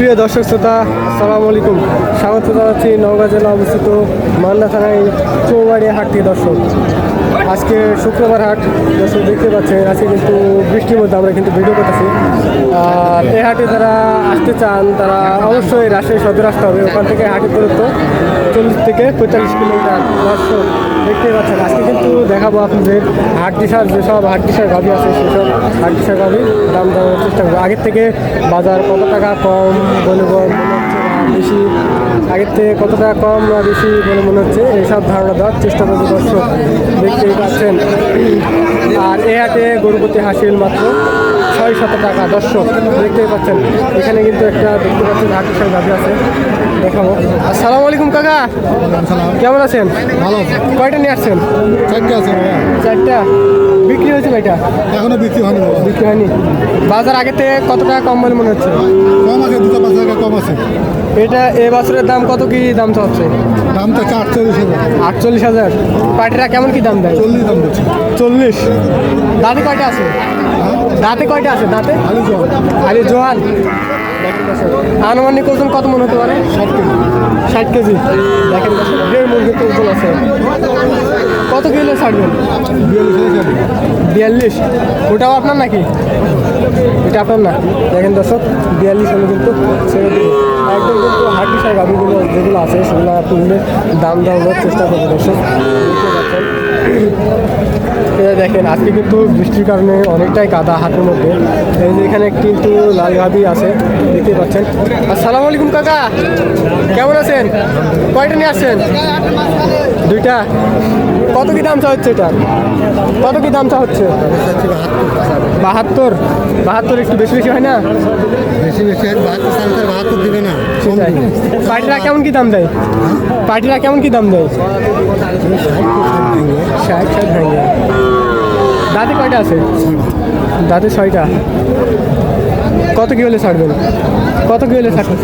সুপ্রিয় দর্শক শ্রোতা, আসসালামু আলাইকুম। স্বাগত জানাচ্ছি নওগাঁ জেলা অবস্থিত মান্না থানায় চৌবাড়িয়া হাট থেকে। দর্শক, আজকে শুক্রবার হাট। দর্শক দেখতে পাচ্ছেন, আজকে কিন্তু বৃষ্টির মধ্যে আমরা কিন্তু ভিডিও করতেছি। আর এই হাটে যারা আসতে চান তারা অবশ্যই রাজশাহী সদর আসতে হবে। ওখান থেকে হাটের দূরত্ব 40 থেকে 45 কিলোমিটার। দর্শক দেখতে পাচ্ছেন, আজকে কিন্তু দেখাবো আপনাদের হাট দিশার যেসব হাট দিশার গাভি আছে সেসব হাট দিশার গাভি দাম দেওয়ার চেষ্টা করবো। আগের থেকে বাজার কত টাকা কম বলে মনে হচ্ছে না বেশি, আগের থেকে কত টাকা কম না বেশি বলে মনে হচ্ছে, এইসব ধারণা দেওয়ার চেষ্টা করবো। দর্শক দেখতেই পাচ্ছেন। আর এই হাটে গরুপতি হাসিল মাত্র 600 টাকা। দর্শক দেখতেই পাচ্ছেন, এখানে কিন্তু একটা দেখতে পাচ্ছেন হাট দিশার গাভি আছে, দেখাবো। আসসালামু আলাইকুম কাকা, কেমন আছেন? ভালো। কয়টা নিয়ে আসছেন? চারটে আছে ভাইয়া। চারটা বিক্রি হয়েছে কয়টা? এখনো বিক্রি হয়নি বাবা। বিক্রি হয়নি। বাজার আগে থেকে কত টাকা কম বলে মনে হচ্ছে? কম আছে, 2-5 টাকা কম আছে। এটা এ বছরের দাম কত কি দাম হচ্ছে? দাম তো 48,000। 48,000। পাটিরা কেমন কি দাম দেয়? 40 দাম দিচ্ছে। 40। দাঁতে কয়টা আছে? দাঁতে কয়টা আছে? দাঁতে আলু জল আরে জোয়ান। আনুমানিক ওজন কত মনে হতে পারে? 60 কেজি। 60 কেজি। দেখেন দেড় মুরগির তো ওজন আছে। কত কিলো ছাড়বেন? 42। ওটাও আপনার নাকি? এটা আপনার না? দেখেন দর্শক, 42 হলে কিন্তু ছেড়ে দিবে। একদম কিন্তু হাট বিষয় গাভিগুলো যেগুলো আছে সেগুলো তুললে দাম দেওয়ার চেষ্টা করবে। দর্শক দেখতে পাচ্ছেন, দেখেন আজকে কিন্তু বৃষ্টির কারণে অনেকটাই কাদা হাটের মধ্যে। এই যে এখানে কিন্তু লাল গাভি আছে, দেখতে পাচ্ছেন। আসসালামু আলাইকুম কাকা, কেমন আছেন? কয়টা নিয়ে আসছেন? 2টা। কত কি দাম চা হচ্ছে এটা? কত কি দাম চা হচ্ছে? 72। 72 একটু বেশি বেশি হয় না? বেশি বেশি 72 দিবে না। পাটিরা কেমন কি দাম দেয়? পাটিরা কেমন কি দাম দেয়? 60 ভাঙে। দাঁতে কয়টা আছে? দাঁতে 6টা। কত কি হলে ছাড়বেন? কত কি হলে ছাড়ছে?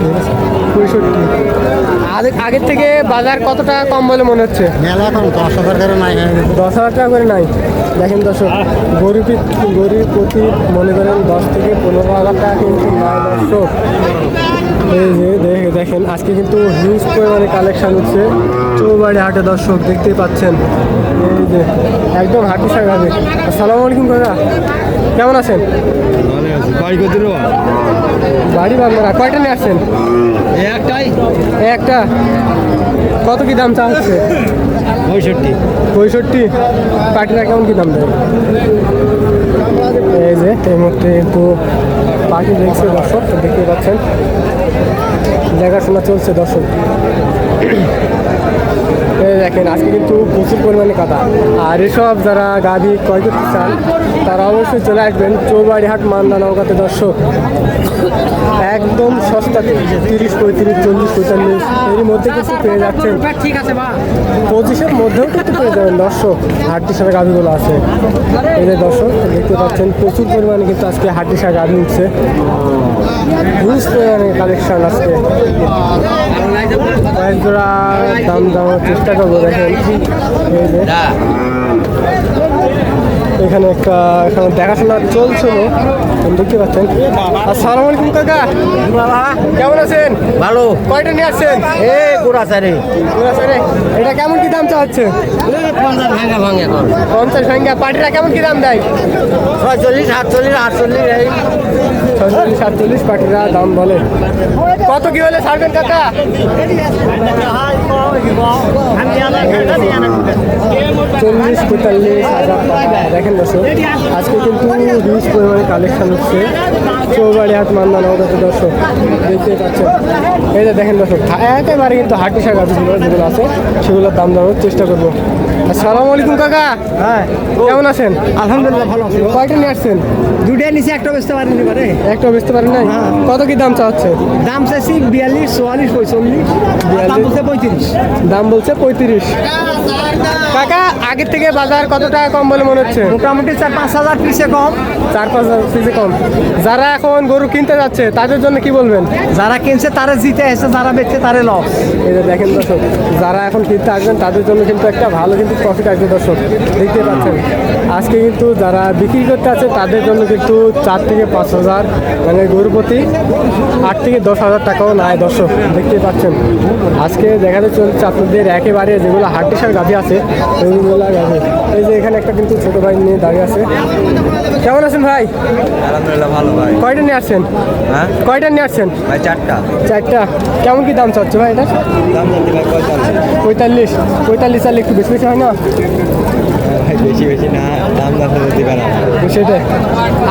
65। আগের থেকে বাজার কত টাকা কম বলে মনে হচ্ছে? মেলা কম, 10,000 করে নাই। 10,000 টাকা করে নাই। দেখেন দর্শক, গরু প্রতি মনে করেন 10 থেকে 15,000 টাকা কিন্তু নাই। দর্শক এই যে দেখেন, আজকে কিন্তু হিউজ পরিমাণে কালেকশন হচ্ছে চৌবাড়ি হাটে। দর্শক দেখতেই পাচ্ছেন, এই যে একদম হাটি সাগাবে। আসসালামু আলাইকুম কাকা, কেমন আছেন? বাড়ি বাংলা। কয়টা নিয়ে আসছেন? একটা। কত কি দাম চা হচ্ছে? 65। পাটিরা কেমন কি দাম দেয়? এই যে এই মুহূর্তে একটু পাটি দেখছে দর্শক, দেখতে পাচ্ছেন, দেখাশোনা চলছে। দর্শক দেখেন, আজকে কিন্তু প্রচুর পরিমাণে কাদা। আর এসব যারা গাভি ক্রয় করতে চান তারা অবশ্যই চলে আসবেন চৌবাড়ি হাট মান্দা নওগাঁতে। দর্শক একদম সস্তাতে 30, 35, 40, 45 এর মধ্যে কিন্তু পেয়ে যাচ্ছেন। 25-এর মধ্যেও কিন্তু পেয়ে যাবেন। দর্শক হাড্ডি সারা গাভিগুলো আছে, এই যে দর্শক দেখতে পাচ্ছেন, প্রচুর পরিমাণে কিন্তু আজকে হাড্ডি সারা গাভি উঠছে। হিউজ পরিমাণে কালেকশন আজকে। কয়েক জোড়া দাম দেওয়ার চেষ্টা করবো। দেখেন এই যে এখানে একটা এখানে দেখাশোনা চলছিল, দেখতে পাচ্ছেন। আসসালামু আলাইকুম কাকা, কেমন আছেন? ভালো। কয়টা নিয়ে আসছেন? গোড়াচারে এটা কেমন কি দাম চাচ্ছে? 50 ভাঙা ভাঙা এখন 50 ভাঙ্গা। পাটিরা কেমন কি দাম দেয়? 46, 48, 48 এই 46, 48 পাটিরা দাম বলে। কত কি হলে ছাড়বেন কাকা? 40, 45,000 টাকা। দেখেন দর্শক, আজকে কিন্তু হিউজ পরিমাণে কালেকশন হচ্ছে চৌবাড়ি হাট মান্দা নওগাঁতে। দর্শক দেখতে পাচ্ছেন, এই যে দেখেন দর্শক, একেবারে কিন্তু হাটি শাক গাছগুলো যেগুলো আছে সেগুলোর দাম দেওয়ার চেষ্টা করবো। আসসালামু আলাইকুম কাকা, হ্যাঁ কেমন আছেন? আলহামদুলিল্লাহ ভালো আছি। কয়টা নিয়ে আসছেন? 2টা নিচে একটা বেচতে পারিনি পারে। একটা বুঝতে পারেন নাই? কত কি দাম চাচ্ছে? দাম চাইছি 42, 44, 45। দাম বলছে 35। দাম বলছে 35। কাকা আগের থেকে বাজার কত টাকা কম বলে মনে হচ্ছে? মোটামুটি 4-5 হাজার পিসে কম। 4-5 হাজার পিসে কম। যারা এখন গরু কিনতে যাচ্ছে তাদের জন্য কি বলবেন? যারা কিনছে তারা জিতে আসছে, যারা বেচছে তারে লস। এই যে দেখেন দর্শক, যারা এখন কিনতে আসবেন তাদের জন্য কিন্তু একটা ভালো কিন্তু প্রফিট আসবে। দর্শক দেখতে পাচ্ছেন, আজকে কিন্তু যারা বিক্রি করতে আছে তাদের জন্য কিন্তু 4 থেকে 5,000 মানে গরু প্রতি 8 থেকে 10,000 টাকাও নেয় দর্শক, দেখতে পাচ্ছেন। আজকে দেখাতে চলছে আপনাদের একেবারে যেগুলো হাড্ডিসার গাভী আছে ওইগুলো গাভী। এই যে এখানে একটা কিন্তু ছোটো ভাই নিয়ে দাঁড়িয়ে আছে। কেমন আছেন ভাই? আলহামদুলিল্লাহ ভালো ভাই। কয়টা নিয়ে আসছেন? হ্যাঁ কয়টা নিয়ে আসছেন? ভাই 4টা। 4টা। কেমন কি দাম চাচ্ছে ভাই এটা? দাম বলতে ভাই 45। 45 চালে একটু বেশি বেশি হয় না? ভাই বেশি না, দাম দিবে না সেটাই।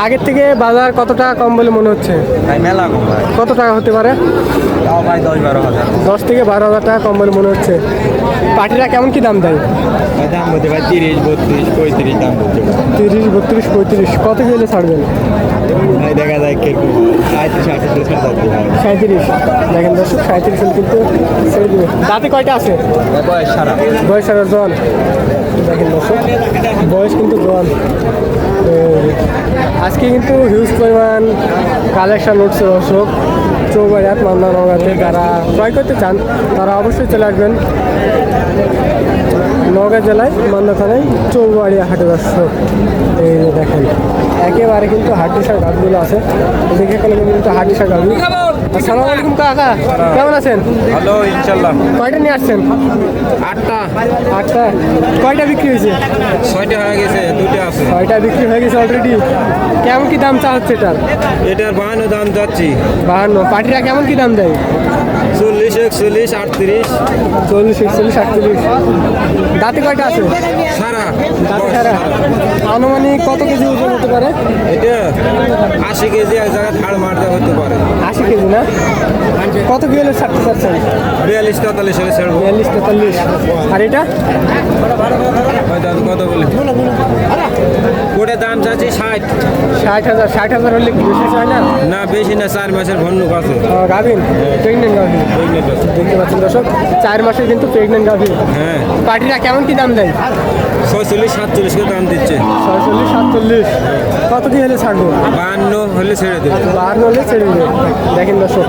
আগের থেকে বাজার কত টাকা কম বলে মনে হচ্ছে? ভাই, মেলা কম ভাই। কত টাকা হতে পারে? তাও ভাই 10-12 হাজার। 10 থেকে 12,000 টাকা কম বলে মনে হচ্ছে। পাটিরা কেমন কি দাম দেয়? ভাই দাম বলতে ভাই 30, 32, 35 দাম বলতে 30, 32, 35। কত গেলে ছাড়বেন? ভাই দেখা যায় কিরকম 37-38 ছাড়তে ভাই। 37। দেখেন দর্শক, 37 হলে কিন্তু ছেড়ে দেবে। দাঁতে কয়টা আছে? বয়স সারা। বয়স আর জোয়ান। দেখেন দর্শক, বয়স কিন্তু জোয়ান। আজকে কিন্তু হিউজ পরিমাণ কালেকশন উঠছে দর্শক। চৌবাড়িয়াত মান্দা নওগাঁতে যারা ক্রয় করতে চান তারা অবশ্যই চলে আসবেন নওগাঁ জেলায় মান্দা থানায় চৌবাড়িয়া হাটে দর্শক। এই যে দেখেন একেবারে কিন্তু হাড্ডিসার গাছগুলো আছে। এদিকে এখানে কিন্তু হাড্ডিসার গাছ। আসসালামু আলাইকুম কাকা, কেমন আছেন? ভালো ইনশাল্লাহ। কয়টা নিয়ে আসছেন? 8টা। 8টা। কয়টা বিক্রি হয়েছে? 6টা হয়ে গেছে, 2টা আছে। 6টা বিক্রি হয়ে গেছে অলরেডি। কেমন কি দাম চা হচ্ছে এটার? এটার 52 দাম যাচ্ছি। 52। পাটিরা কেমন কি দাম দেয়? 40, 41, 38 40, 41, 38। দাঁতে কয়টা আছে? সারা। দাঁতে সারা। আনুমানিক কত কেজি ওজন হতে পারে? এটা 80 কেজি এক জায়গায় থাড় মারতে হতে পারে। 80 কেজি না? কত কি হলে ছাড়তে চাচ্ছেন? 42-43 হলে ছাড়বো। 42, 43। আর এটা? ভাই দাম কত বলে? ওটা দাম চাচ্ছি 60। 60,000। 60,000 হলে কি বেশি হয় না? না বেশি না, 4 মাসের ভন্নুক আছে। গাভিন, প্রেগনেন্ট গাভিন। দেখতে পাচ্ছেন দর্শক, 4 মাসের কিন্তু প্রেগনেন্ট গাভিন। হ্যাঁ, পাটিরা কেমন কি দাম দেয়? 46-47 করে দাম দিচ্ছে। 46, 47। কত কি হলে ছাড়বো? 52 হলে ছেড়ে দেবে। 52 হলে ছেড়ে দেবে। দেখেন দর্শক,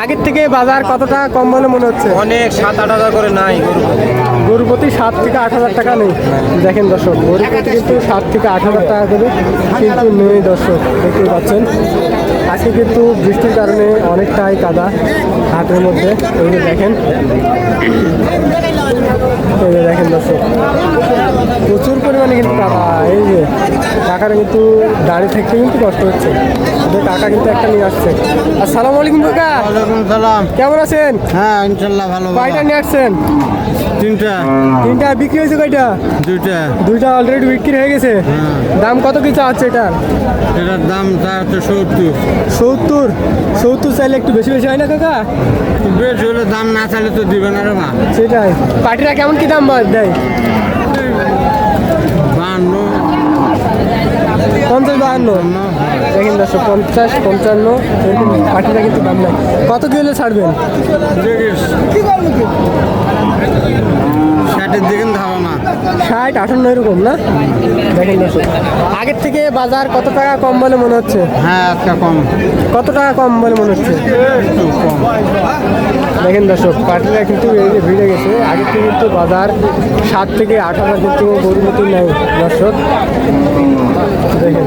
আগের থেকে বাজার কত টাকা কম বলে মনে হচ্ছে? অনেক 7-8 হাজার করে নাই গরু। গরু প্রতি 7 থেকে 8,000 টাকা নেই। দেখেন দর্শক, গরু প্রতি কিন্তু 7 থেকে 8,000 টাকা করে কিন্তু নেই দর্শক, দেখতে পাচ্ছেন। আজকে কিন্তু বৃষ্টির কারণে অনেকটাই কাদা হাটের মধ্যে। এই যে দেখেন, এই যে দেখেন দর্শক, প্রচুর পরিমাণে কিন্তু কাদা। এই যে কাকার কিন্তু দাঁড়িয়ে থাকতে কিন্তু কষ্ট হচ্ছে। ওদের কাকা কিন্তু একটা নিয়ে আসছে। আসসালামু আলাইকুম কাকা, ওয়ালাইকুম সালাম। কেমন আছেন? হ্যাঁ ইনশাল্লাহ ভালো। কয়টা নিয়ে আসছেন? 3টা। 3টা বিক্রি হয়েছে? কয়টা? 2টা। 2টা অলরেডি বিক্রি হয়ে গেছে। দাম কত কি চাচ্ছে এটার? এটার দাম চাচ্ছে 70। 70। 70 চাইলে একটু বেশি বেশি হয় না কাকা? বেশ হলে দাম না চাইলে তো দিবে না রে মা। সেটাই। পাটিরা কেমন কি দাম দেয়? 52, 50, 52। দেখেন দর্শক, 50, 55 এরকম পাটিরা কিন্তু দাম নেয়। কত কি হলে ছাড়বেন? 60-এর দিকে ধাবা না। 60, 58 এরকম না? দেখেন দর্শক, আগের থেকে বাজার কত টাকা কম বলে মনে হচ্ছে? হ্যাঁ একটা কম। কত টাকা কম বলে মনে হচ্ছে? একটু কম। দেখেন দর্শক, পাটিরা কিন্তু এই যে ভিড়ে গেছে। আগে থেকে কিন্তু বাজার 7 থেকে 8,000 কিন্তু গরু মতো নেয় দর্শক। দেখেন